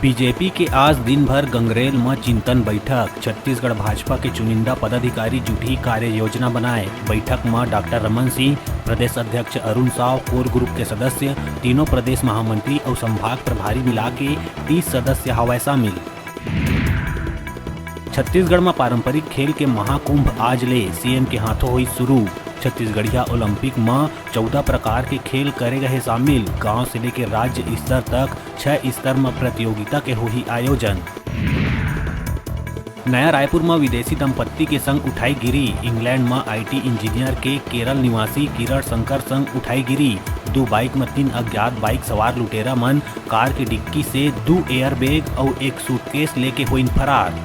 BJP के आज दिन भर गंगरेल में चिंतन बैठक। छत्तीसगढ़ भाजपा के चुनिंदा पदाधिकारी जुटी कार्य योजना बनाए। बैठक में डॉक्टर रमन सिंह, प्रदेश अध्यक्ष अरुण साव, कोर ग्रुप के सदस्य, तीनों प्रदेश महामंत्री और संभाग प्रभारी मिला के 30 सदस्य हवा शामिल। छत्तीसगढ़ में पारंपरिक खेल के महाकुंभ आज ले सीएम के हाथों हुई शुरू। छत्तीसगढ़िया ओलंपिक में 14 प्रकार के खेल करे गए शामिल। गांव से लेकर राज्य स्तर तक 6 स्तर में प्रतियोगिता के हुई आयोजन। नया रायपुर में विदेशी दंपत्ति के संग उठाई गिरी। इंग्लैंड में आईटी इंजीनियर के केरल निवासी किरण शंकर संग उठाई गिरी। 2 बाइक में 3 अज्ञात बाइक सवार लुटेरा मन कार की डिक्की से 2 एयरबैग और 1 सूटकेस लेके हुई फरार।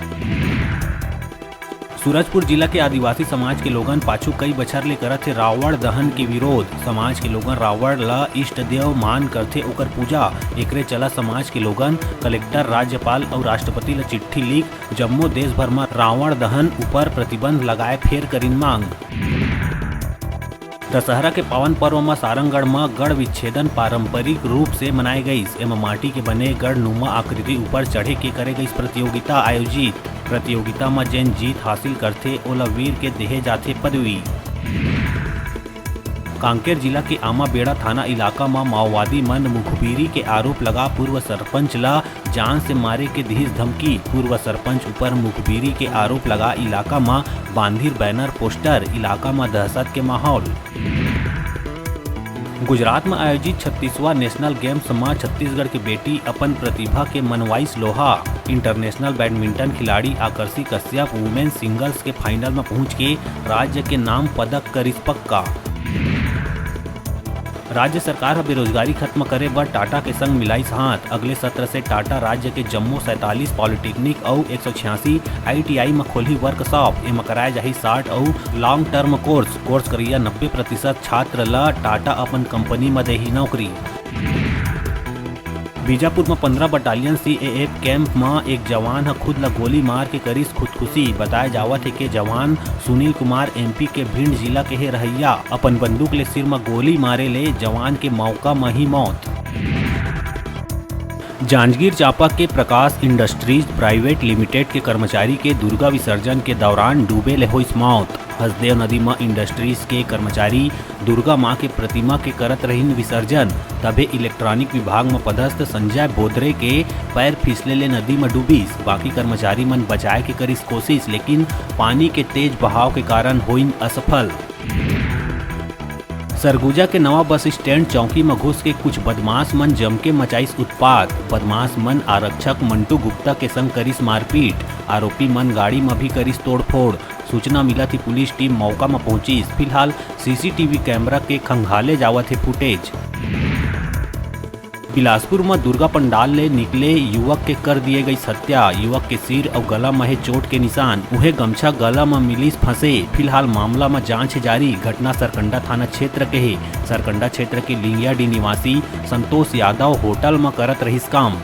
सूरजपुर जिला के आदिवासी समाज के लोगन पाछू कई बछर ले करत थे रावण दहन के विरोध। समाज के लोगन रावण ला इष्ट देव मान करथे ओकर पूजा। एकरे चला समाज के लोगन कलेक्टर, राज्यपाल और राष्ट्रपति ला चिट्ठी लिख जम्मो देश भर में रावण दहन ऊपर प्रतिबंध लगाए फेर करिन मांग। दशहरा के पावन पर्व में सारंगगढ़ में गढ़ विच्छेदन पारंपरिक रूप से मनाई गई। एवं माटी के बने गढ़ नुमा आकृति ऊपर चढ़े के करे गई प्रतियोगिता आयोजित। प्रतियोगिता में जैन जीत हासिल करते ओला वीर के देहे जाते पदवी। कांकेर जिला के आमाबेड़ा थाना इलाका में माओवादी मन मुखबिरी के आरोप लगा पूर्व सरपंच ला जान से मारे के दिहिस धमकी। पूर्व सरपंच ऊपर मुखबिरी के आरोप लगा इलाका में बांधिर बैनर पोस्टर। इलाका में दहशत के माहौल। गुजरात में आयोजित 36वां नेशनल गेम्स में छत्तीसगढ़ की बेटी अपन प्रतिभा के मनवाइस लोहा। इंटरनेशनल बैडमिंटन खिलाड़ी आकर्षि कश्यप वुमेन सिंगल्स के फाइनल में पहुंच के राज्य के नाम पदक करिस पक्का। राज्य सरकार बेरोजगारी खत्म करे बर टाटा के संग मिलाइस हाथ। अगले सत्र से टाटा राज्य के जम्मो 47 पॉलिटेक्निक और 186 ITI में खोली वर्कशॉप। एम कराए जाही 60 और लॉन्ग टर्म कोर्स करिया 90% छात्र ला टाटा अपन कंपनी में देही नौकरी। बीजापुर में 15 बटालियन CAF कैंप में एक जवान है खुद ला गोली मार के करिस खुदकुशी। बताया जावत है कि जवान सुनील कुमार MP के भिंड जिला के है रहैया। अपन बंदूक ले सिर में गोली मारे ले जवान के मौका में ही मौत। जांजगीर चांपा के प्रकाश इंडस्ट्रीज प्राइवेट लिमिटेड के कर्मचारी के दुर्गा विसर्जन के दौरान डूबे ले हुई मौत। हसदेव नदी में इंडस्ट्रीज के कर्मचारी दुर्गा मां के प्रतिमा के करत रहीन विसर्जन। तबे इलेक्ट्रॉनिक विभाग में पदस्थ संजय बोदरे के पैर फिसले ले नदी में डूबीस। बाकी कर्मचारी मन बचाए के करिस कोशिश, लेकिन पानी के तेज बहाव के कारण होइन असफल। सरगुजा के नवा बस स्टैंड चौकी में घुस के कुछ बदमाश मन जम के मचाइस उत्पात। बदमाश मन आरक्षक मंटू गुप्ता के संग करिस मारपीट। आरोपी मन गाड़ी में भी करिस तोड़फोड़। सूचना मिला थी पुलिस टीम मौका में पहुंची। फिलहाल CCTV कैमरा के खंगाले जावत है फुटेज। बिलासपुर में दुर्गा पंडाल ले निकले युवक के कर दिए गई हत्या। युवक के सिर और गला में चोट के निशान। उन्हें गमछा गला में मिली फंसे। फिलहाल मामला में जांच जारी। घटना सरकंडा थाना क्षेत्र के है। सरकंडा क्षेत्र के लिंगियाडी निवासी संतोष यादव होटल में करत रहिस काम।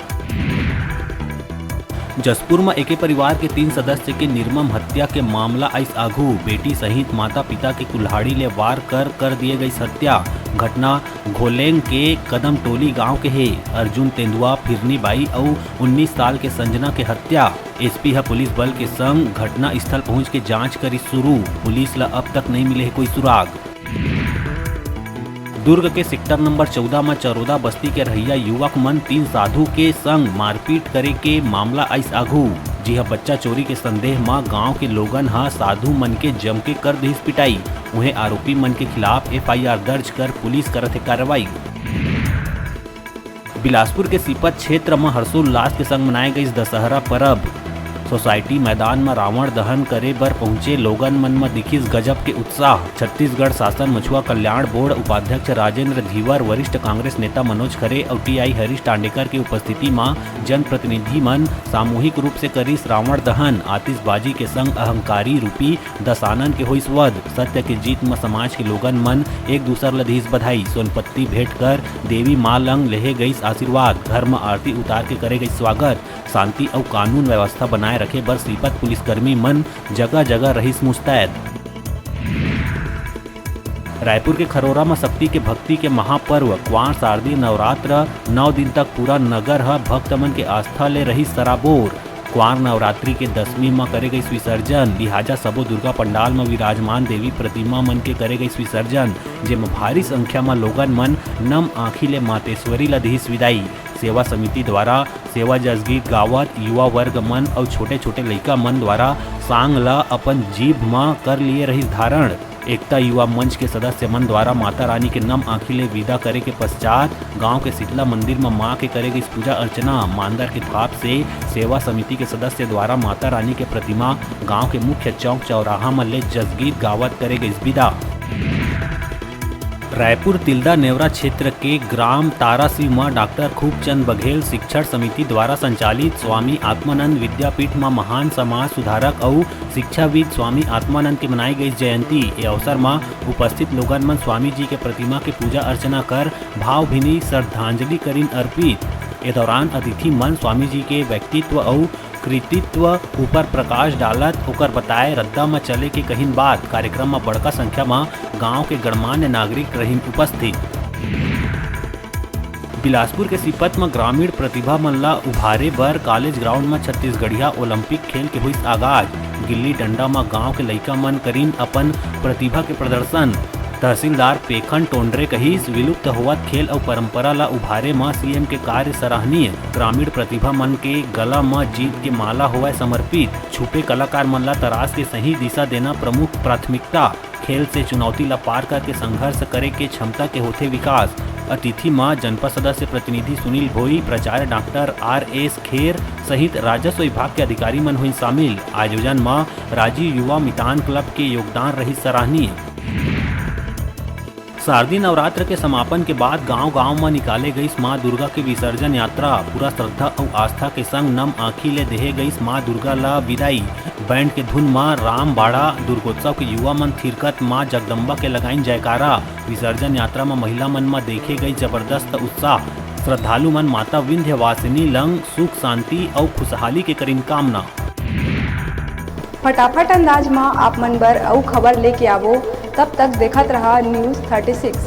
जसपुर में एके परिवार के 3 सदस्य के निर्मम हत्या के मामला आइस आघू। बेटी सहित माता पिता के कुल्हाड़ी ले वार कर दिए गई हत्या। घटना घोलेंग के कदम टोली गांव के है। अर्जुन तेंदुआ, फिरनी बाई और 19 साल के संजना के हत्या। SP है पुलिस बल के संग घटना स्थल पहुंच के जांच करी शुरू। पुलिस ला अब तक नहीं मिले कोई सुराग। दुर्ग के सेक्टर नंबर 14 में चरोदा बस्ती के रहिया युवक मन 3 साधु के संग मारपीट करे के मामला आइस आघू। जी हाँ, बच्चा चोरी के संदेह में गांव के लोगन हा साधु मन के जम के कर दिस पिटाई। उन्हें आरोपी मन के खिलाफ FIR दर्ज कर पुलिस करत है कार्रवाई। बिलासपुर के सीपत क्षेत्र में हर्षोल्लास के संग मनाए गई दशहरा पर्व। सोसाइटी मैदान में रावण दहन करे बर पहुंचे लोगन मन में दिखिस गजब के उत्साह। छत्तीसगढ़ शासन मछुआ कल्याण बोर्ड उपाध्यक्ष राजेंद्र धीवर, वरिष्ठ कांग्रेस नेता मनोज खरे और TI हरीश टांडेकर की उपस्थिति में जनप्रतिनिधि मन सामूहिक रूप से करिस रावण दहन। आतिशबाजी के संग अहंकारी रूपी दशानन के होइस वध। सत्य के जीत में समाज के लोगन मन एक दूसर ला दिस बधाई। सोनपत्ती भेंट कर देवी मां लंग लेहे गईस आशीर्वाद। घर में आरती उतार के करे गई स्वागत। शांति और कानून व्यवस्था बनाए रखे बर सीपत पुलिसकर्मी मन जगह जगह रहिस मुस्तैद। रायपुर के खरोरा में शक्ति के भक्ति के महापर्व क्वार शारदीय नवरात्र 9 दिन तक पूरा नगर ह भक्त मन के आस्था ले रही सराबोर। क्वार नवरात्रि के 10वीं में करे गई विसर्जन, लिहाजा सबो दुर्गा पंडाल में विराजमान देवी प्रतिमा मन के करे गई विसर्जन, जेमा भारी संख्या में लोगन मन नम आँखी ले मातेश्वरी ला दिहिस विदाई। सेवा समिति द्वारा सेवा जसगीत गावत युवा वर्ग मन और छोटे छोटे लइका मन द्वारा सांग ला अपन जीभ में कर लिए रही धारण। एकता युवा मंच के सदस्य मन द्वारा माता रानी के नम आँखी ले विदा करे के पश्चात गांव के शीतला मंदिर में मां के करे गई पूजा अर्चना। मानदर के थाप से सेवा समिति के सदस्य द्वारा माता रानी के प्रतिमा गांव के मुख्य चौक चौराहा में ले जसगीत गावत करे गई विदा। रायपुर तिल्दा नेवरा क्षेत्र के ग्राम तारासी में डॉक्टर खूबचंद बघेल शिक्षण समिति द्वारा संचालित स्वामी आत्मानंद विद्यापीठ में महान समाज सुधारक और शिक्षाविद स्वामी आत्मानंद की मनाई गई जयंती। ये अवसर में उपस्थित लोगन मन स्वामी जी के प्रतिमा के पूजा अर्चना कर भावभीनी श्रद्धांजलि करीन अर्पित। इस दौरान अतिथि मन स्वामी जी के व्यक्तित्व और कृतित्व ऊपर प्रकाश डालत होकर बताए रद्दा में चले के कहीं बात। कार्यक्रम में बड़का संख्या में गांव के गणमान्य नागरिक रही उपस्थित। बिलासपुर के सिपत में ग्रामीण प्रतिभा मन ला उभारे बर कॉलेज ग्राउंड में छत्तीसगढ़िया ओलंपिक खेल के हुई आगाज। गिल्ली डंडा में गांव के लइका मन करीन अपन प्रतिभा के प्रदर्शन। तहसीलदार पेखन टोंडरे कहिस विलुप्त होवत खेल और परंपरा ला उभारे में सीएम के कार्य सराहनीय। ग्रामीण प्रतिभा मन के गला में जीत के माला होवे समर्पित। छुपे कलाकार मन ला तराश के सही दिशा देना प्रमुख प्राथमिकता। खेल से चुनौती ला पार करके संघर्ष करे के क्षमता के होते विकास। अतिथि में जनपद सदस्य प्रतिनिधि सुनील भोई, प्राचार्य डॉक्टर RS खेर सहित राजस्व विभाग के अधिकारी मन हुई शामिल। आयोजन में राजीव युवा मितान क्लब के योगदान रही सराहनीय। शारदीय नवरात्र के समापन के बाद गांव-गांव में निकाले गई मां दुर्गा की विसर्जन यात्रा पूरा श्रद्धा और आस्था के संग नम आँखी ले देहे गई मां दुर्गा ला विदाई। बैंड के धुन में राम बाड़ा दुर्गोत्सव के युवा मन थिरकत मां जगदम्बा के लगाइन जयकारा। विसर्जन यात्रा में महिला मन में देखे गई जबरदस्त उत्साह। श्रद्धालु मन माता विंध्यवासिनी लंग सुख शांति और खुशहाली के करीन कामना। फटाफट अंदाज में आप मन बर अउ खबर लेके आवो, तब तक देखत रहा न्यूज़ 36।